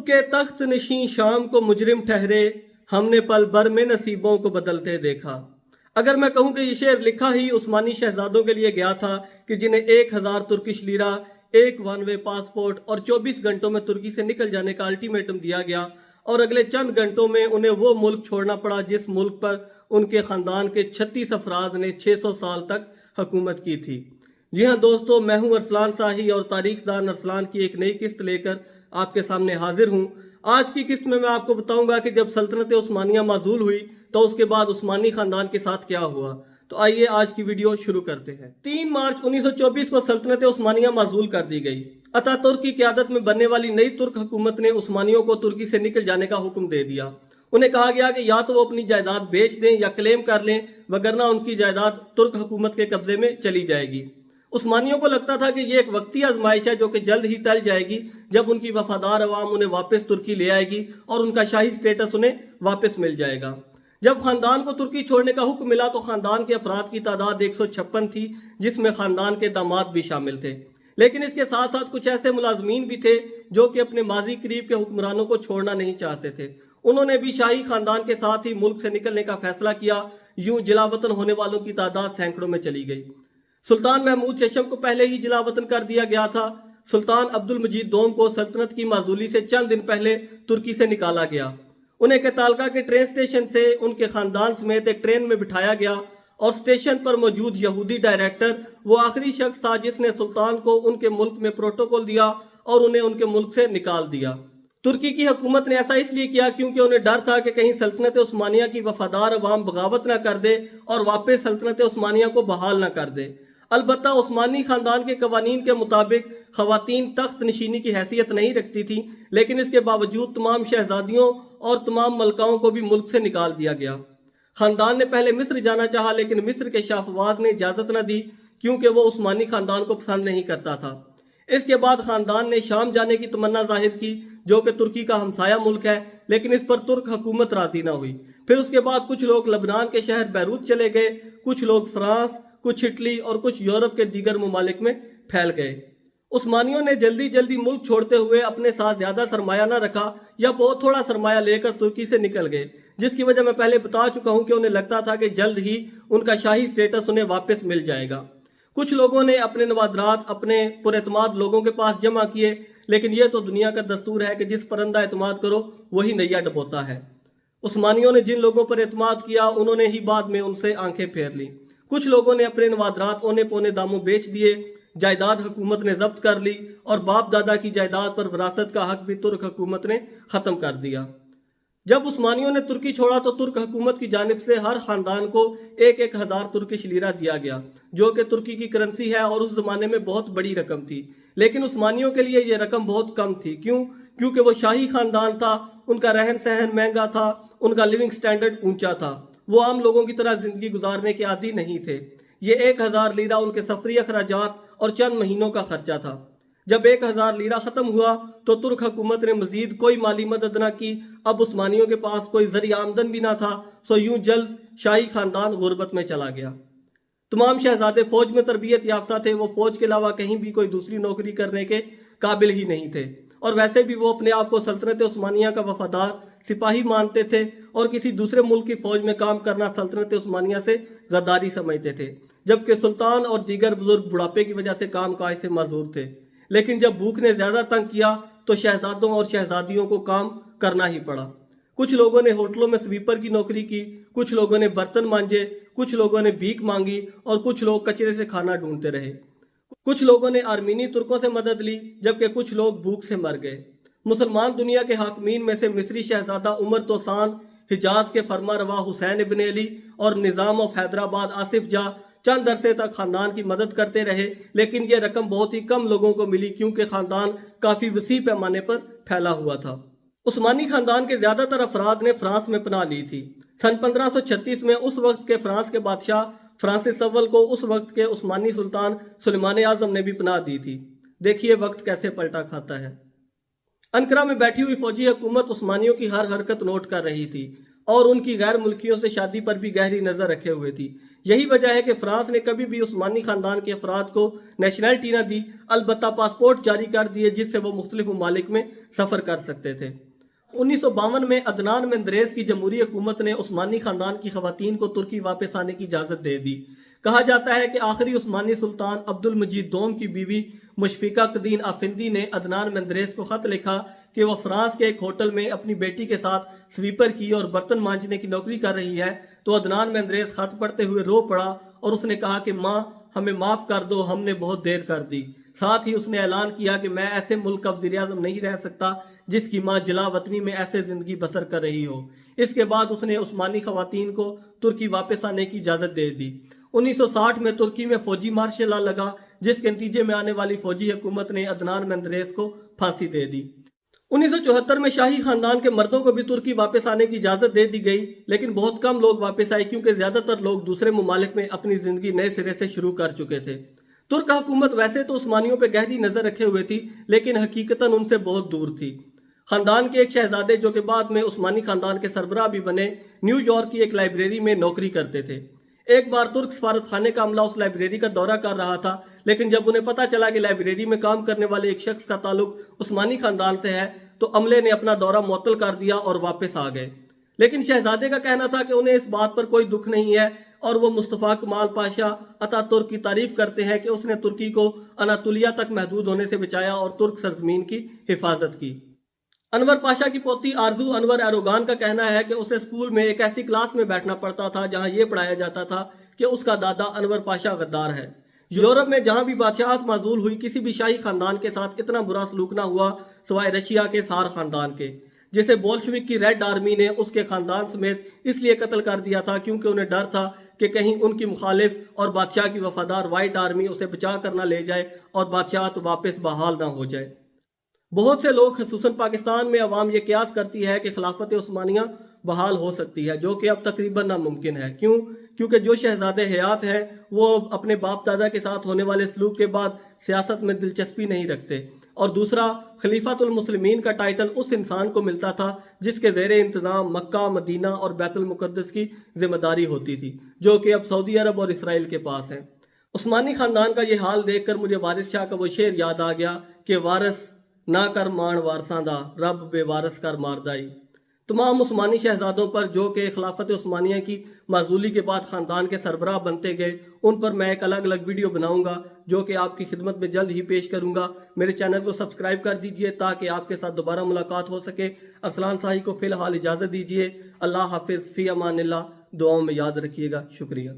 के तख्त नशीं शाम को मुजरिम ठहरे, हमने पल भर में नसीबों को बदलते देखा। अगर मैं कहूं कि ये शेर लिखा ही उस्मानी शहजादों के लिए गया था कि जिन्हें 1000 तुर्किश लीरा, एक वन वे पासपोर्ट और 24 घंटों में तुर्की से निकल जाने का अल्टीमेटम दिया गया और अगले चंद घंटों में उन्हें वो मुल्क छोड़ना पड़ा जिस मुल्क पर उनके खानदान के 36 अफराद ने 600 साल तक हुकूमत की थी। जी हाँ दोस्तों, मैं हूं अरसलान शाही और तारीखदान अरसलान की एक नई किस्त लेकर आपके सामने हाजिर हूं। आज की किस्त में मैं आपको बताऊंगा कि जब सल्तनत उस्मानिया माजूल हुई तो उसके बाद उस्मानी खानदान के साथ क्या हुआ। तो आइए आज की वीडियो शुरू करते हैं। 3 मार्च 1924 को सल्तनत उस्मानिया माजूल कर दी गई। अतातुर्क की क़यादत में बनने वाली नई तुर्क हुकूमत ने उस्मानियों को तुर्की से निकल जाने का हुक्म दे दिया। उन्हें कहा गया कि या तो वो अपनी जायदाद बेच दें या क्लेम कर लें, वगरना उनकी जायदाद तुर्क हुकूमत के कब्जे में चली जाएगी। उस्मानियों को लगता था कि ये एक वक्ती आजमाइश है जो कि जल्द ही टल जाएगी जब उनकी वफादार अवाम उन्हें वापस तुर्की ले आएगी और उनका शाही स्टेटस उन्हें वापस मिल जाएगा। जब खानदान को तुर्की छोड़ने का हुक्म मिला तो खानदान के अफराद की तादाद 156 थी, जिसमें खानदान के दामाद भी शामिल थे। लेकिन इसके साथ साथ कुछ ऐसे मुलाजमीन भी थे जो कि अपने माजी करीब के हुक्मरानों को छोड़ना नहीं चाहते थे। उन्होंने भी शाही खानदान के साथ ही मुल्क से निकलने का फैसला किया। यूं जिलावतन होने वालों की तादाद सैकड़ों में चली गई। सुल्तान महमूद चशम को पहले ही जिलावतन कर दिया गया था। सुल्तान अब्दुल मजीद दोम को सल्तनत की माजूली से चंद दिन पहले तुर्की से निकाला गया। उन्हें कतालका के ट्रेन स्टेशन से उनके खानदान समेत एक ट्रेन में बिठाया गया और स्टेशन पर मौजूद यहूदी डायरेक्टर वो आखिरी शख्स था जिसने सुल्तान को उनके मुल्क में प्रोटोकॉल दिया और उन्हें उनके मुल्क से निकाल दिया। तुर्की की हुकूमत ने ऐसा इसलिए किया क्योंकि उन्हें डर था कि कहीं सल्तनत उस्मानिया की वफादार अवाम बगावत न कर दे और वापस सल्तनत उस्मानिया को बहाल न कर दे। अलबत्ता उस्मानी खानदान के कवानीन के मुताबिक खवातीन तख्त नशीनी की हैसियत नहीं रखती थी, लेकिन इसके बावजूद तमाम शहजादियों और तमाम मलकाओं को भी मुल्क से निकाल दिया गया। खानदान ने पहले मिस्र जाना चाहा, लेकिन मिस्र के शाह फवाद ने इजाजत न दी क्योंकि वो उस्मानी खानदान को पसंद नहीं करता था। इसके बाद खानदान ने शाम जाने की तमन्ना जाहिर की जो कि तुर्की का हमसाया मुल्क है, लेकिन इस पर तुर्क हुकूमत राजी न हुई। फिर उसके बाद कुछ लोग लबनान के शहर बैरूत चले गए, कुछ लोग फ्रांस, कुछ इटली और कुछ यूरोप के दीगर ममालिक में फैल गए। उस्मानियों ने जल्दी जल्दी मुल्क छोड़ते हुए अपने साथ ज्यादा सरमाया न रखा या बहुत थोड़ा सरमाया लेकर तुर्की से निकल गए, जिसकी वजह मैं पहले बता चुका हूं कि उन्हें लगता था कि जल्द ही उनका शाही स्टेटस उन्हें वापस मिल जाएगा। कुछ लोगों ने अपने नवादरात अपने पुरएतमाद लोगों के पास जमा किए, लेकिन यह तो दुनिया का दस्तूर है कि जिस पर अंधा एतमाद करो वही नैया डबोता है। उस्मानियों ने जिन लोगों पर एतमाद किया उन्होंने ही बाद में उनसे आंखें फेर ली। कुछ लोगों ने अपने नवादरात औने पौने दामों बेच दिए, जायदाद हुकूमत ने जब्त कर ली और बाप दादा की जायदाद पर विरासत का हक भी तुर्क हुकूमत ने खत्म कर दिया। जब उस्मानियों ने तुर्की छोड़ा तो तुर्क हुकूमत की जानिब से हर खानदान को 1000 तुर्किश लीरा दिया गया, जो कि तुर्की की करेंसी है और उस जमाने में बहुत बड़ी रकम थी। लेकिन उस्मानियों के लिए यह रकम बहुत कम थी। क्यों? क्योंकि वो शाही खानदान था, उनका रहन सहन महंगा था, उनका लिविंग स्टैंडर्ड ऊंचा था। वो आम लोगों की तरह जिंदगी गुजारने के आदी नहीं थे। ये 1000 लीरा उनके सफरी अखराजात और चंद महीनों का खर्चा था। जब 1000 लीरा खत्म हुआ तो तुर्क हुकूमत ने मजीद कोई माली मदद न की। अब उस्मानियों के पास कोई जरिया आमदन भी ना था, सो यूं जल्द शाही खानदान गुर्बत में चला गया। तमाम शहजादे फौज में तरबियत याफ्ता थे, वो फौज के अलावा कहीं भी कोई दूसरी नौकरी करने के काबिल ही नहीं थे और वैसे भी वो अपने आप को सल्तनत उस्मानिया का वफादार सिपाही मानते थे और किसी दूसरे मुल्क की फौज में काम करना सल्तनत उस्मानिया से गद्दारी समझते थे। जबकि सुल्तान और दीगर बुजुर्ग बुढ़ापे की वजह से काम काज से माजूर थे। लेकिन जब भूख ने ज्यादा तंग किया तो शहजादों और शहजादियों को काम करना ही पड़ा। कुछ लोगों ने होटलों में स्वीपर की नौकरी की, कुछ लोगों ने बर्तन मांजे, कुछ लोगों ने भीख मांगी और कुछ लोग कचरे से खाना ढूंढते रहे। कुछ लोगों ने आर्मीनी तुर्कों से मदद ली, जबकि कुछ लोग भूख से मर गए। मुसलमान दुनिया के हाकमीन में से मिस्री शहजादा उमर तोसान, हिजाज के फरमा रवा हुसैन इब्न अली और निज़ाम ऑफ हैदराबाद आसिफ जा चंद अरसे तक खानदान की मदद करते रहे, लेकिन यह रकम बहुत ही कम लोगों को मिली क्योंकि खानदान काफी वसी पैमाने पर फैला हुआ था। उस्मानी खानदान के ज्यादातर अफराद ने फ्रांस में पनाह ली थी। सन 1536 में उस वक्त के फ्रांस के बादशाह फ्रांसिस अव्वल को उस वक्त के उस्मानी सुल्तान सुलेमान आजम ने भी पनाह दी थी। देखिए वक्त कैसे पलटा खाता है। अनकरा में बैठी हुई फौजी हुकूमत उस्मानियों की हर हरकत नोट कर रही थी। اور ان کی غیر ملکیوں سے شادی پر بھی گہری نظر رکھے ہوئے تھی۔ یہی وجہ ہے کہ فرانس نے کبھی بھی عثمانی خاندان کے افراد کو نیشنلٹی نہ دی، البتہ پاسپورٹ جاری کر دیے جس سے وہ مختلف ممالک میں سفر کر سکتے تھے۔ 1952 میں عدنان مندریس کی جمہوری حکومت نے عثمانی خاندان کی خواتین کو ترکی واپس آنے کی اجازت دے دی۔ کہا جاتا ہے کہ آخری عثمانی سلطان عبد المجید دوم کی بیوی مشفقہ قدین آفندی نے عدنان مندریس کو خط لکھا کہ وہ فرانس کے ایک ہوٹل میں اپنی بیٹی کے ساتھ سویپر کی اور برتن مانجنے کی نوکری کر رہی ہے، تو عدنان مندریس خط پڑھتے ہوئے رو پڑا اور اس نے کہا کہ ماں ہمیں معاف کر دو، ہم نے بہت دیر کر دی۔ ساتھ ہی اس نے اعلان کیا کہ میں ایسے ملک کا وزیر اعظم نہیں رہ سکتا جس کی ماں جلا وطنی میں ایسے زندگی بسر کر رہی ہو۔ اس کے بعد اس نے عثمانی خواتین کو ترکی واپس آنے کی اجازت دے دی۔ 1960 میں ترکی میں فوجی مارشل لا لگا جس کے نتیجے میں آنے والی فوجی حکومت نے عدنان مندریس کو پھانسی دے دی۔ 1974 میں شاہی خاندان کے مردوں کو بھی ترکی واپس آنے کی اجازت دے دی گئی، لیکن بہت کم لوگ واپس آئے کیونکہ زیادہ تر لوگ دوسرے ممالک میں اپنی زندگی نئے سرے سے شروع کر چکے تھے۔ ترک حکومت ویسے تو عثمانیوں پہ گہری نظر رکھے ہوئے تھی، لیکن حقیقتاً ان سے بہت دور تھی۔ خاندان کے ایک شہزادے جو کہ بعد میں عثمانی خاندان کے سربراہ بھی بنے، نیو یارک کی ایک لائبریری میں نوکری کرتے تھے۔ ایک بار ترک سفارت خانے کا عملہ اس لائبریری کا دورہ کر رہا تھا، لیکن جب انہیں پتہ چلا کہ لائبریری میں کام کرنے والے ایک شخص کا تعلق عثمانی خاندان سے ہے تو عملے نے اپنا دورہ معطل کر دیا اور واپس آ گئے۔ لیکن شہزادے کا کہنا تھا کہ انہیں اس بات پر کوئی دکھ نہیں ہے اور وہ مصطفیٰ کمال پاشا اتا ترک کی تعریف کرتے ہیں کہ اس نے ترکی کو اناطولیہ تک محدود ہونے سے بچایا اور ترک سرزمین کی حفاظت کی۔ انور پاشا کی پوتی آرزو انور ایروگان کا کہنا ہے کہ اسے اسکول میں ایک ایسی کلاس میں بیٹھنا پڑتا تھا جہاں یہ پڑھایا جاتا تھا کہ اس کا دادا انور پاشا غدار ہے۔ یورپ میں جہاں بھی بادشاہت معزول ہوئی، کسی بھی شاہی خاندان کے ساتھ اتنا برا سلوک نہ ہوا سوائے رشیا کے سار خاندان کے، جسے بولشوک کی ریڈ آرمی نے اس کے خاندان سمیت اس لیے قتل کر دیا تھا کیونکہ انہیں ڈر تھا کہ کہیں ان کی مخالف اور بادشاہ کی وفادار وائٹ آرمی اسے بچا کر نہ لے جائے اور بادشاہت واپس بحال نہ ہو جائے۔ بہت سے لوگ خصوصاً پاکستان میں عوام یہ قیاس کرتی ہے کہ خلافت عثمانیہ بحال ہو سکتی ہے، جو کہ اب تقریباً ناممکن ہے۔ کیونکہ جو شہزادے حیات ہیں وہ اپنے باپ دادا کے ساتھ ہونے والے سلوک کے بعد سیاست میں دلچسپی نہیں رکھتے، اور دوسرا خلیفۃ المسلمین کا ٹائٹل اس انسان کو ملتا تھا جس کے زیر انتظام مکہ، مدینہ اور بیت المقدس کی ذمہ داری ہوتی تھی، جو کہ اب سعودی عرب اور اسرائیل کے پاس ہے۔ عثمانی خاندان کا یہ حال دیکھ کر مجھے وارث شاہ کا وہ شعر یاد آ گیا کہ وارث نہ کر مان وارثاں دا، رب بے وارث کر ماردائی۔ تمام عثمانی شہزادوں پر جو کہ خلافت عثمانیہ کی معزولی کے بعد خاندان کے سربراہ بنتے گئے، ان پر میں ایک الگ ویڈیو بناؤں گا جو کہ آپ کی خدمت میں جلد ہی پیش کروں گا۔ میرے چینل کو سبسکرائب کر دیجئے تاکہ آپ کے ساتھ دوبارہ ملاقات ہو سکے۔ ارسلان صاحی کو فی الحال اجازت دیجئے۔ اللہ حافظ، فی امان اللہ، دعاؤں میں یاد رکھیے گا۔ شکریہ۔